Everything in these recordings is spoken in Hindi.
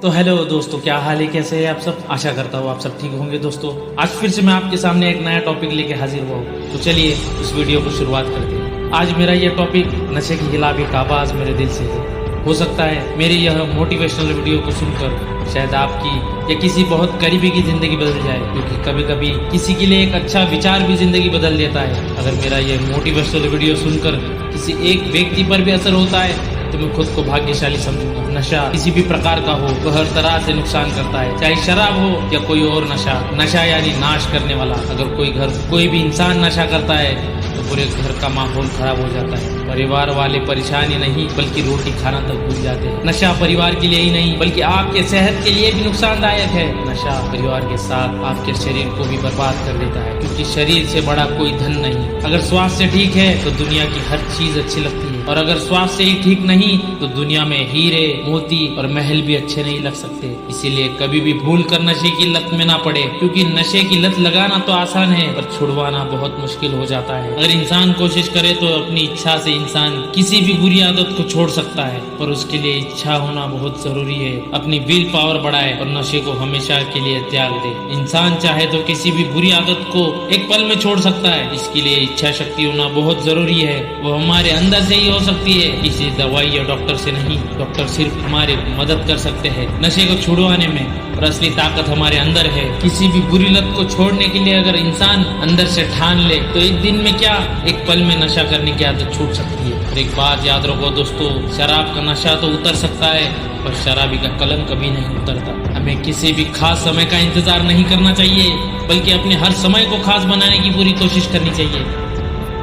तो हेलो दोस्तों, क्या हाल है, कैसे हैं आप सब। आशा करता हूँ आप सब ठीक होंगे। दोस्तों आज फिर से मैं आपके सामने एक नया टॉपिक लेके हाजिर हुआ हूँ। तो चलिए इस वीडियो को शुरुआत करते हैं। आज मेरा ये टॉपिक नशे के खिलाफ एक आवाज मेरे दिल से है। हो सकता है मेरी यह मोटिवेशनल वीडियो को सुनकर शायद आपकी या किसी बहुत करीबी की जिंदगी बदल जाए, क्योंकि कभी कभी किसी के लिए एक अच्छा विचार भी जिंदगी बदल देता है। अगर मेरा ये मोटिवेशनल वीडियो सुनकर किसी एक व्यक्ति पर भी असर होता है तो मैं खुद को भाग्यशाली समझूंगा। नशा किसी भी प्रकार का हो वह हर तरह से नुकसान करता है, चाहे शराब हो या कोई और नशा। नशा यानी नाश करने वाला। अगर कोई भी इंसान नशा करता है तो पूरे घर का माहौल खराब हो जाता है। परिवार वाले परेशानी नहीं बल्कि रोटी खाना तक भूल जाते हैं। नशा परिवार के लिए ही नहीं बल्कि आपके सेहत के लिए भी नुकसानदायक है। नशा परिवार के साथ आपके शरीर को भी बर्बाद कर देता है, क्योंकि शरीर से बड़ा कोई धन नहीं। अगर स्वास्थ्य ठीक है तो दुनिया की हर चीज अच्छी लगती है, और अगर स्वास्थ्य ही ठीक नहीं तो दुनिया में हीरे मोती और महल भी अच्छे नहीं लग सकते। इसीलिए कभी भी भूल कर नशे की लत में ना पड़े, क्योंकि नशे की लत लगाना तो आसान है पर छुड़वाना बहुत मुश्किल हो जाता है। अगर इंसान कोशिश करे तो अपनी इच्छा से इंसान किसी भी बुरी आदत को छोड़ सकता है, पर उसके लिए इच्छा होना बहुत जरूरी है। अपनी विल पावर बढ़ाए और नशे को हमेशा के लिए त्याग दे। इंसान चाहे तो किसी भी बुरी आदत को एक पल में छोड़ सकता है। इसके लिए इच्छा शक्ति होना बहुत जरूरी है। वो हमारे अंदर से ही हो सकती है, किसी दवाई या डॉक्टर से नहीं। डॉक्टर सिर्फ हमारी मदद कर सकते हैं नशे को छुड़वाने में, और असली ताकत हमारे अंदर है। किसी भी बुरी लत को छोड़ने के लिए अगर इंसान अंदर से ठान ले तो एक दिन में क्या, एक पल में नशा करने की आदत छूट सकती है। और एक बात याद रखो दोस्तों, शराब का नशा तो उतर सकता है पर शराबी का कलंक कभी नहीं उतरता। हमें किसी भी खास समय का इंतजार नहीं करना चाहिए, बल्कि अपने हर समय को खास बनाने की पूरी कोशिश करनी चाहिए।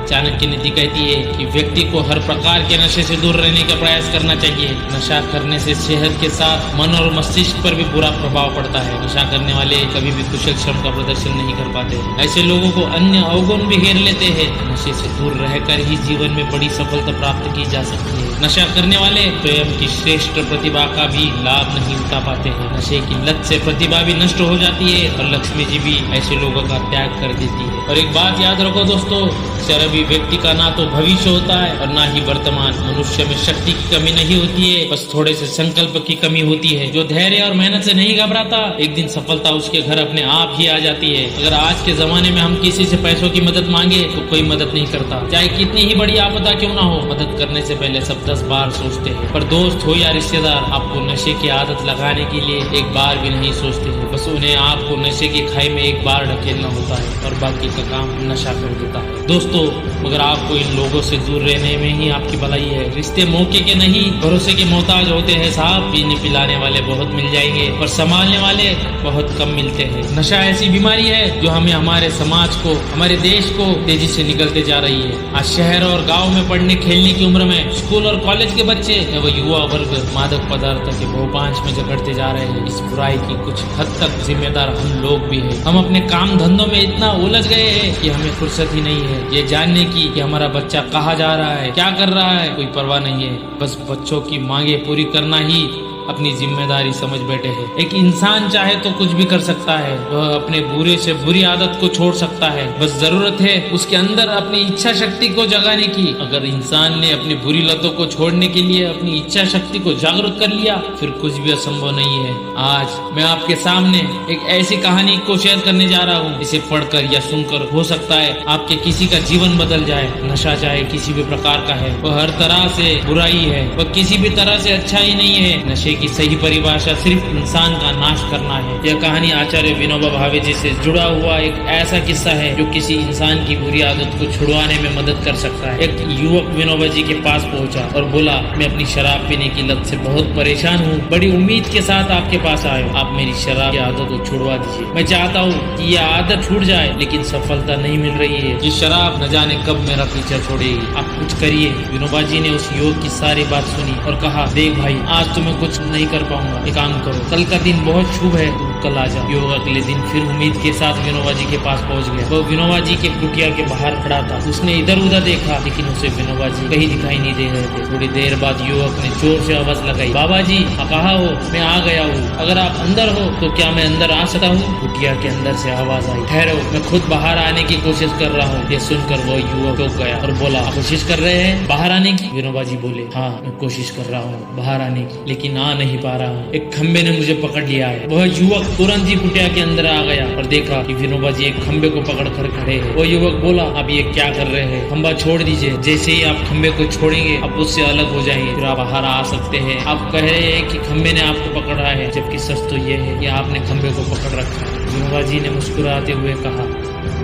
चाणक्य नीति कहती है कि व्यक्ति को हर प्रकार के नशे से दूर रहने का प्रयास करना चाहिए। नशा करने से सेहत के साथ मन और मस्तिष्क पर भी बुरा प्रभाव पड़ता है। नशा करने वाले कभी भी कुशल श्रम का प्रदर्शन नहीं कर पाते। ऐसे लोगों को अन्य अवगुण भी घेर लेते हैं। नशे से दूर रहकर ही जीवन में बड़ी सफलता प्राप्त की जा सकती है। नशा करने वाले स्वयं की श्रेष्ठ प्रतिभा का भी लाभ नहीं उठा पाते हैं। नशे की लत से प्रतिभा भी नष्ट हो जाती है और लक्ष्मी जी भी ऐसे लोगों का त्याग कर देती है। और एक बात याद रखो दोस्तों, शराबी व्यक्ति का ना तो भविष्य होता है और ना ही वर्तमान। मनुष्य में शक्ति की कमी नहीं होती है, बस थोड़े से संकल्प की कमी होती है। जो धैर्य और मेहनत से नहीं घबराता, एक दिन सफलता उसके घर अपने आप ही आ जाती है। अगर आज के जमाने में हम किसी से पैसों की मदद मांगे तो कोई मदद नहीं करता, चाहे कितनी ही बड़ी आपदा क्यों ना हो। मदद करने से पहले सब 10 बार सोचते हैं। पर दोस्त हो या रिश्तेदार, आपको नशे की आदत लगाने के लिए एक बार भी नहीं सोचते हैं। बस उन्हें आपको नशे की खाई में एक बार ढकेलना होता है और बाकी का काम नशा कर देता है। दोस्तों मगर आपको इन लोगों से दूर रहने में ही आपकी भलाई है। रिश्ते मौके के नहीं भरोसे के मोहताज होते हैं साहब। पीने पिलाने वाले बहुत मिल जाएंगे पर संभालने वाले बहुत कम मिलते हैं। नशा ऐसी बीमारी है जो हमें, हमारे समाज को, हमारे देश को तेजी से निकलते जा रही है। आज शहर और गाँव में पढ़ने खेलने की उम्र में स्कूल और कॉलेज के बच्चे व युवा वर्ग मादक पदार्थों के भोपांच में जकड़ते जा रहे हैं। इस बुराई की कुछ हद तक जिम्मेदार हम लोग भी हैं। हम अपने काम धंधों में इतना उलझ गए हैं कि हमें फुर्सत ही नहीं है ये जानने की कि हमारा बच्चा कहाँ जा रहा है, क्या कर रहा है, कोई परवाह नहीं है। बस बच्चों की मांगे पूरी करना ही अपनी जिम्मेदारी समझ बैठे हैं। एक इंसान चाहे तो कुछ भी कर सकता है। वह अपने बुरे से बुरी आदत को छोड़ सकता है। बस जरूरत है उसके अंदर अपनी इच्छा शक्ति को जगाने की। अगर इंसान ने अपनी बुरी लतों को छोड़ने के लिए अपनी इच्छा शक्ति को जागरूक कर लिया फिर कुछ भी असंभव नहीं है। आज मैं आपके सामने एक ऐसी कहानी को शेयर करने जा रहा हूँ, इसे पढ़कर या सुनकर हो सकता है आपके किसी का जीवन बदल जाए। नशा चाहे किसी भी प्रकार का है, वह हर तरह से बुराई है, वह किसी भी तरह से अच्छा ही नहीं है। नशे की सही परिभाषा सिर्फ इंसान का नाश करना है। यह कहानी आचार्य विनोबा भावे जी से जुड़ा हुआ एक ऐसा किस्सा है जो किसी इंसान की बुरी आदत को छुड़वाने में मदद कर सकता है। एक युवक विनोबा जी के पास पहुंचा और बोला, मैं अपनी शराब पीने की लत से बहुत परेशान हूँ, बड़ी उम्मीद के साथ आपके पास आया, आप मेरी शराब की आदत को छुड़वा दीजिए। मैं चाहता हूँ कि यह आदत छूट जाए लेकिन सफलता नहीं मिल रही है। ये शराब न जाने कब मेरा पीछा छोड़ेगी, आप कुछ करिए। विनोबा जी ने उस युवक की सारी बात सुनी और कहा, देख भाई, आज तुम्हें कुछ नहीं कर पाऊंगा, एक काम करो, कल का दिन बहुत शुभ है, तुम कल आ जाओ। युवक अगले दिन फिर उम्मीद के साथ विनोबा जी के पास पहुंच गया। वो विनोबा जी के कुटिया के बाहर खड़ा था। उसने इधर उधर देखा लेकिन उसे विनोबा जी कहीं दिखाई नहीं दे रहे थे। थोड़ी देर बाद युवक ने जोर से आवाज लगाई, बाबा जी कहाँ हो? मैं आ गया हूँ, अगर आप अंदर हो तो क्या मैं अंदर आ सकता हूँ? कुटिया के अंदर से आवाज आई, ठहरो, मैं खुद बाहर आने की कोशिश कर रहा हूँ। ये सुनकर वो युवक चौंक गया और बोला, कोशिश कर रहे हैं बाहर आने की? विनोबा जी बोले, हाँ मैं कोशिश कर रहा हूँ बाहर आने की, लेकिन नहा नहीं पा रहा हूँ, एक खंबे ने मुझे पकड़ लिया है। वह युवक तुरंत ही कुटिया के अंदर आ गया और देखा कि विनोबा जी एक खंबे को पकड़ कर खड़े हैं। वो युवक बोला, आप ये क्या कर रहे हैं, खंबा छोड़ दीजिए, जैसे ही आप खंबे को छोड़ेंगे आप उससे अलग हो जाएंगे, फिर आप बाहर आ सकते हैं। आप कह रहे हैं कि खंबे ने आपको पकड़ा है, जबकि सच तो ये है कि आपने खंबे को पकड़ रखा है। विनोबा जी ने मुस्कुराते हुए कहा,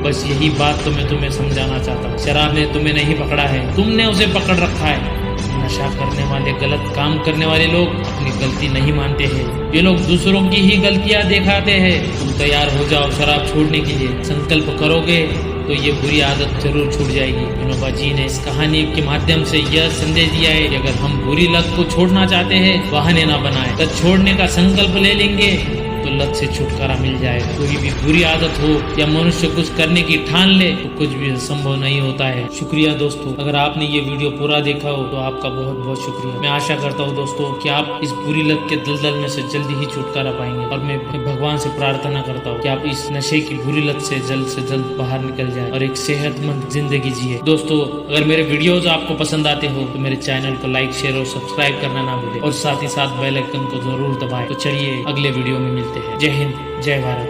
बस यही बात तो मैं तुम्हें समझाना चाहता हूँ, शराब ने तुम्हें नहीं पकड़ा है, तुमने उसे पकड़ रखा है। नशा करने वाले, गलत काम करने वाले लोग अपनी गलती नहीं मानते हैं, ये लोग दूसरों की ही गलतियां दिखाते हैं। तुम तैयार हो जाओ शराब छोड़ने के लिए, संकल्प करोगे तो ये बुरी आदत जरूर छूट जाएगी। विनोबा जी ने इस कहानी के माध्यम से यह संदेश दिया है कि अगर हम बुरी लत को छोड़ना चाहते हैं, बहाने ना बनाए, लत छोड़ने का संकल्प ले लेंगे तो लत से छुटकारा मिल जाएगा। कोई भी बुरी आदत हो या मनुष्य कुछ करने की ठान ले तो कुछ भी संभव नहीं होता है। शुक्रिया दोस्तों, अगर आपने ये वीडियो पूरा देखा हो तो आपका बहुत बहुत शुक्रिया। मैं आशा करता हूँ दोस्तों कि आप इस बुरी लत के दलदल में से जल्दी ही छुटकारा पाएंगे, और मैं भगवान से प्रार्थना करता हूँ कि आप इस नशे की बुरी लत से जल्द बाहर निकल जाए और एक सेहतमंद जिंदगी जिए। दोस्तों, अगर मेरे वीडियोज आपको पसंद आते हो तो मेरे चैनल को लाइक, शेयर और सब्सक्राइब करना ना भूलें, और साथ ही साथ बेल आइकन को जरूर दबाएं। तो चलिए अगले वीडियो में मिलते हैं। जय हिंद, जय भारत।